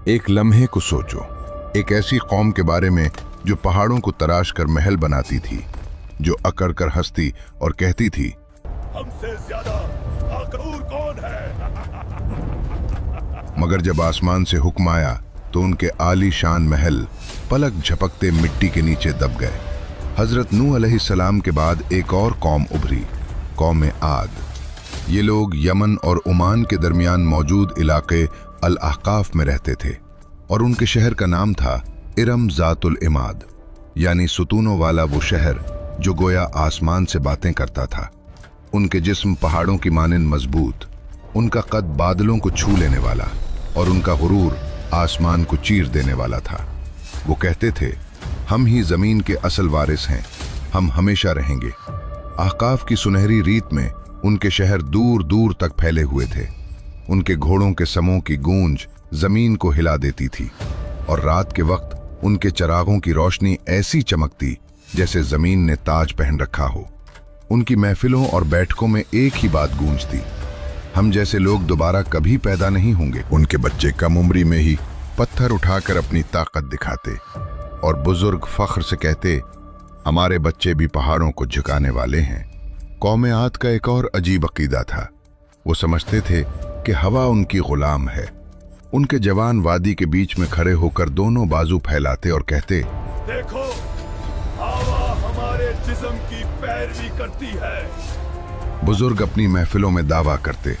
एक लम्हे को सोचो, एक ऐसी कौम के बारे में जो पहाड़ों को तराश कर महल बनाती थी, जो अकड़ कर हंसती और कहती थी, हमसे ज्यादा ताकतवर कौन है? मगर जब आसमान से हुक्म आया तो उनके आली शान महल पलक झपकते मिट्टी के नीचे दब गए। हजरत नूह अलैहिस्सलाम के बाद एक और कौम उभरी, कौम आद। ये लोग यमन और ओमान के दरमियान मौजूद इलाके अल अहकाफ में रहते थे और उनके शहर का नाम था इरम ज़ातुल इमाद, यानी सुतूनों वाला वो शहर जो गोया आसमान से बातें करता था। उनके जिस्म पहाड़ों की मानिंद मजबूत, उनका कद बादलों को छू लेने वाला और उनका गुरूर आसमान को चीर देने वाला था। वो कहते थे, हम ही जमीन के असल वारिस हैं, हम हमेशा रहेंगे। अहकाफ की सुनहरी रीत में उनके शहर दूर दूर तक फैले हुए थे। उनके घोड़ों के समों की गूंज जमीन को हिला देती थी और रात के वक्त उनके चरागों की रोशनी ऐसी चमकती जैसे जमीन ने ताज पहन रखा हो। उनकी महफिलों और बैठकों में एक ही बात गूंजती, हम जैसे लोग दोबारा कभी पैदा नहीं होंगे। उनके बच्चे कम उम्री में ही पत्थर उठाकर अपनी ताकत दिखाते और बुजुर्ग फख्र से कहते, हमारे बच्चे भी पहाड़ों को झुकाने वाले हैं। कौम आद का एक और अजीब अकीदा था। वो समझते थे कि हवा उनकी गुलाम है। उनके जवान वादी के बीच में खड़े होकर दोनों बाजू फैलाते और कहते, देखो, हवा हमारे जिस्म की पैरवी करती है। बुजुर्ग अपनी महफिलों में दावा करते,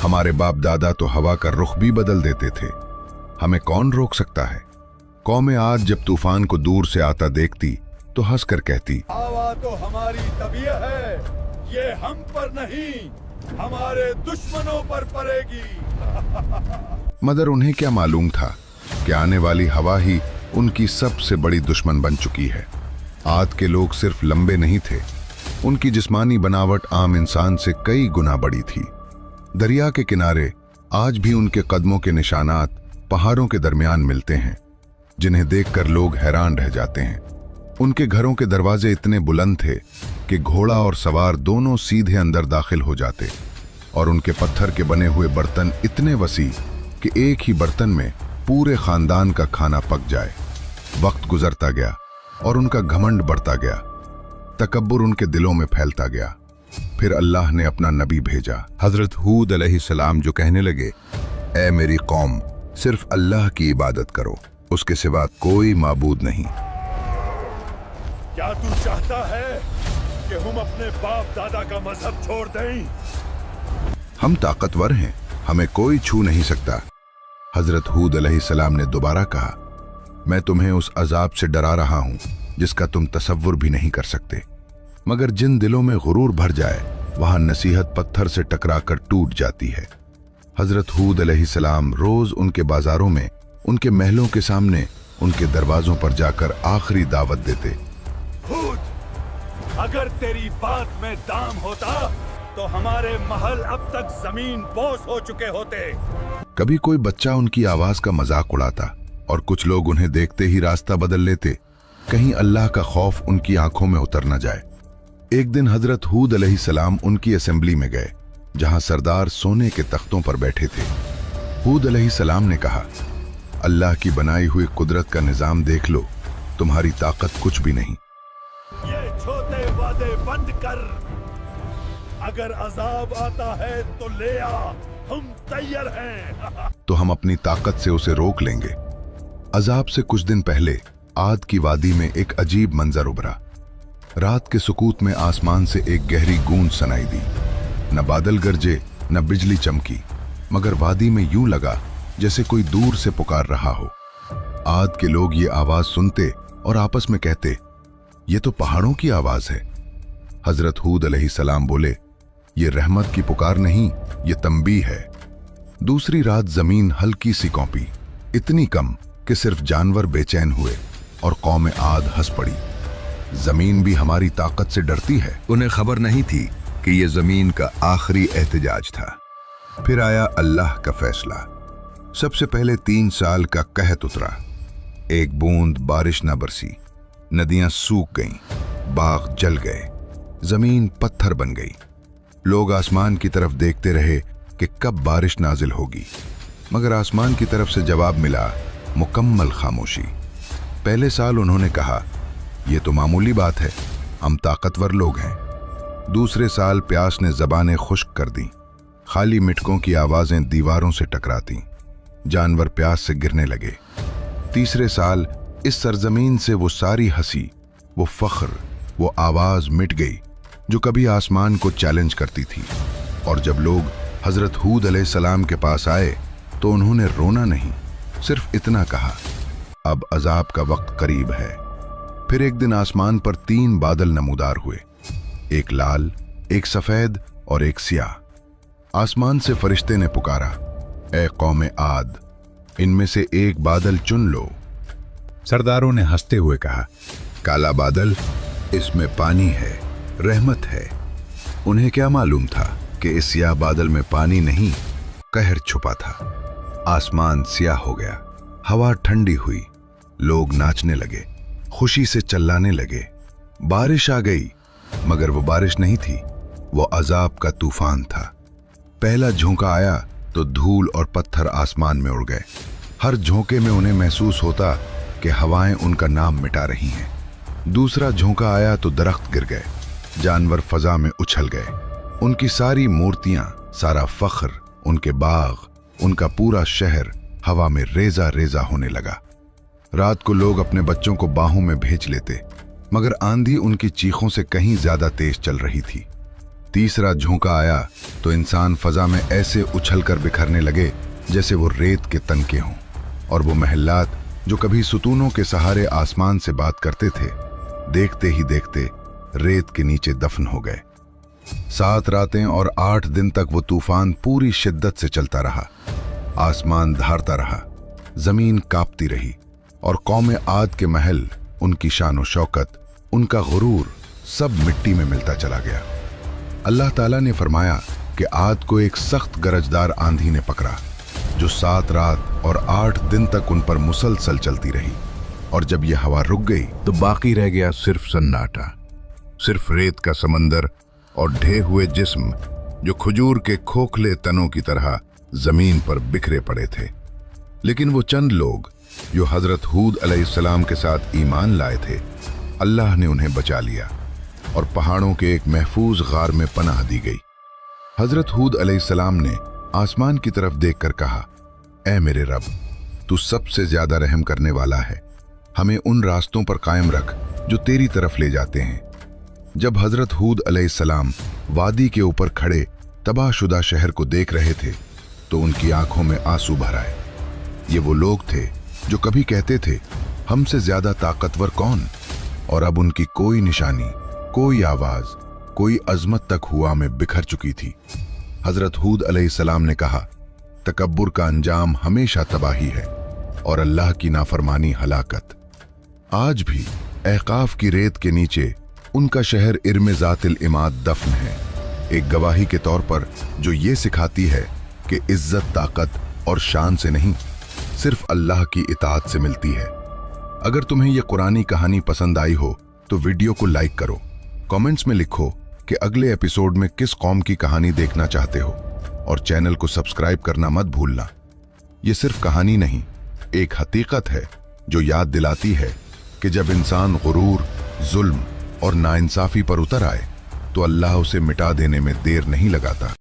हमारे बाप दादा तो हवा का रुख भी बदल देते थे, हमें कौन रोक सकता है। कौम आद जब तूफान को दूर से आता देखती तो हंसकर कहती, हवा तो हमारी तबीयत है, ये हम पर नहीं, हमारे दुश्मनों पर पड़ेगी। मगर उन्हें क्या मालूम था कि आने वाली हवा ही उनकी सबसे बड़ी दुश्मन बन चुकी है। आद के लोग सिर्फ लंबे नहीं थे, उनकी जिस्मानी बनावट आम इंसान से कई गुना बड़ी थी। दरिया के किनारे आज भी उनके कदमों के निशानात पहाड़ों के दरमियान मिलते हैं, जिन्हें देखकर लोग हैरान रह जाते हैं। उनके घरों के दरवाजे इतने बुलंद थे कि घोड़ा और सवार दोनों सीधे अंदर दाखिल हो जाते, और उनके पत्थर के बने हुए बर्तन इतने वसी कि एक ही बर्तन में पूरे खानदान का खाना पक जाए। वक्त गुजरता गया और उनका घमंड बढ़ता गया, तकब्बुर उनके दिलों में फैलता गया। फिर अल्लाह ने अपना नबी भेजा, हजरत हूद अलैहिस्सलाम, जो कहने लगे, ऐ मेरी कौम, सिर्फ अल्लाह की इबादत करो, उसके सिवा कोई माबूद नहीं। क्या तू चाहता है कि हम अपने बाप दादा का मजहब छोड़ दें? हम ताकतवर हैं, हमें कोई छू नहीं सकता। हजरत हूद अलैहिस्सलाम ने दोबारा कहा, मैं तुम्हें उस अजाब से डरा रहा हूं जिसका तुम तसव्वुर भी नहीं कर सकते। मगर जिन दिलों में गुरूर भर जाए वहां नसीहत पत्थर से टकराकर टूट जाती है। हजरत हूद अलैहिस्सलाम रोज उनके बाजारों में, उनके महलों के सामने, उनके दरवाजों पर जाकर आखिरी दावत देते। हूद, अगर तेरी बात में दाम होता तो हमारे महल अब तक जमीन बोस हो चुके होते। कभी कोई बच्चा उनकी आवाज का मजाक उड़ाता और कुछ लोग उन्हें देखते ही रास्ता बदल लेते, कहीं अल्लाह का खौफ उनकी आंखों में उतर न जाए। एक दिन हजरत हूद अलैहिस्सलाम उनकी असेंबली में गए, जहां सरदार सोने के तख्तों पर बैठे थे। हूद अलैहिस्सलाम ने कहा, अल्लाह की बनाई हुई कुदरत का निजाम देख लो, तुम्हारी ताकत कुछ भी नहीं। ये छोटे वादे बंद कर, अगर अजाब आता है तो ले आ, हम तैयार हैं। तो हम अपनी ताकत से उसे रोक लेंगे। अजाब से कुछ दिन पहले आद की वादी में एक अजीब मंजर उभरा। रात के सुकूत में आसमान से एक गहरी गूंज सुनाई दी। न बादल गरजे, न बिजली चमकी, मगर वादी में यूं लगा जैसे कोई दूर से पुकार रहा हो। आद के लोग ये आवाज सुनते और आपस में कहते, ये तो पहाड़ों की आवाज है। हजरत हूद अलैहिस्सलाम बोले, ये रहमत की पुकार नहीं, ये तंबीह है। दूसरी रात जमीन हल्की सी कौंपी, इतनी कम कि सिर्फ जानवर बेचैन हुए और कौम आद हंस पड़ी। जमीन भी हमारी ताकत से डरती है। उन्हें खबर नहीं थी कि यह जमीन का आखिरी एहतजाज था। फिर आया अल्लाह का फैसला। सबसे पहले 3 साल का कहत उतरा। एक बूंद बारिश न बरसी, नदियां सूख गईं, बाग जल गए, जमीन पत्थर बन गई। लोग आसमान की तरफ देखते रहे कि कब बारिश नाजिल होगी। मगर आसमान की तरफ से जवाब मिला, मुकम्मल खामोशी। पहले साल उन्होंने कहा, यह तो मामूली बात है, हम ताकतवर लोग हैं। दूसरे साल प्यास ने जबानें खुश्क कर दी, खाली मिटकों की आवाजें दीवारों से टकराती, जानवर प्यास से गिरने लगे। तीसरे साल इस सरजमीन से वो सारी हंसी, वो फख्र, वो आवाज मिट गई जो कभी आसमान को चैलेंज करती थी। और जब लोग हजरत हूद अलैहिस्सलाम के पास आए तो उन्होंने रोना नहीं, सिर्फ इतना कहा, अब अजाब का वक्त करीब है। फिर एक दिन आसमान पर 3 बादल नमूदार हुए, एक लाल, एक सफेद और एक सियाह। आसमान से फरिश्ते ने पुकारा, ए कौमे आद, इनमें से एक बादल चुन लो। सरदारों ने हंसते हुए कहा, काला बादल, इसमें पानी है, रहमत है। उन्हें क्या मालूम था कि इस सियाह बादल में पानी नहीं, कहर छुपा था। आसमान सियाह हो गया, हवा ठंडी हुई, लोग नाचने लगे, खुशी से चिल्लाने लगे। बारिश आ गई, मगर वो बारिश नहीं थी, वो अजाब का तूफान था। पहला झोंका आया तो धूल और पत्थर आसमान में उड़ गए। हर झोंके में उन्हें महसूस होता कि हवाएं उनका नाम मिटा रही हैं। दूसरा झोंका आया तो दरख्त गिर गए, जानवर फजा में उछल गए। उनकी सारी मूर्तियां, सारा फख्र, उनके बाग, उनका पूरा शहर हवा में रेजा रेजा होने लगा। रात को लोग अपने बच्चों को बाहों में भेज लेते, मगर आंधी उनकी चीखों से कहीं ज्यादा तेज चल रही थी। तीसरा झोंका आया तो इंसान फजा में ऐसे उछलकर बिखरने लगे जैसे वो रेत के तनके हों, और वो महल्लात जो कभी सुतूनों के सहारे आसमान से बात करते थे, देखते ही देखते रेत के नीचे दफन हो गए। 7 रातें और 8 दिन तक वो तूफान पूरी शिद्दत से चलता रहा। आसमान धारता रहा, जमीन कांपती रही, और कौमे आद के महल, उनकी शान और शौकत, उनका गुरूर सब मिट्टी में मिलता चला गया। अल्लाह ताला ने फरमाया कि आद को एक सख्त गरजदार आंधी ने पकड़ा, जो 7 रात और 8 दिन तक उन पर मुसलसल चलती रही। और जब यह हवा रुक गई तो बाकी रह गया सिर्फ सन्नाटा, सिर्फ रेत का समंदर और ढे हुए जिस्म जो खजूर के खोखले तनों की तरह जमीन पर बिखरे पड़े थे। लेकिन वो चंद लोग जो हजरत हूद अलैहिस्सलाम के साथ ईमान लाए थे, अल्लाह ने उन्हें बचा लिया और पहाड़ों के एक महफूज गार में पनाह दी गई। हजरत हूद अलैहिस्सलाम ने आसमान की तरफ देखकर कहा, ऐ मेरे रब, तू सबसे ज्यादा रहम करने वाला है, हमें उन रास्तों पर कायम रख जो तेरी तरफ ले जाते हैं। जब हजरत हूद अलैहिस्सलाम वादी के ऊपर खड़े तबाहशुदा शहर को देख रहे थे तो उनकी आंखों में आंसू भर आए। ये वो लोग थे जो कभी कहते थे, हमसे ज्यादा ताकतवर कौन, और अब उनकी कोई निशानी, कोई आवाज, कोई अजमत तक हुआ में बिखर चुकी थी। हजरत हूद अलैहिस्सलाम ने कहा, तकब्बुर का अंजाम हमेशा तबाही है और अल्लाह की नाफरमानी हलाकत। आज भी अहकाफ की रेत के नीचे उनका शहर इर्म ज़ातिल इमाद दफन है, एक गवाही के तौर पर जो ये सिखाती है कि इज्जत ताकत और शान से नहीं, सिर्फ अल्लाह की इताअत से मिलती है। अगर तुम्हें यह कुरानी कहानी पसंद आई हो तो वीडियो को लाइक करो, कमेंट्स में लिखो कि अगले एपिसोड में किस कौम की कहानी देखना चाहते हो, और चैनल को सब्सक्राइब करना मत भूलना। ये सिर्फ कहानी नहीं, एक हकीकत है जो याद दिलाती है कि जब इंसान गुरूर, जुल्म और नाइंसाफी पर उतर आए तो अल्लाह उसे मिटा देने में देर नहीं लगाता।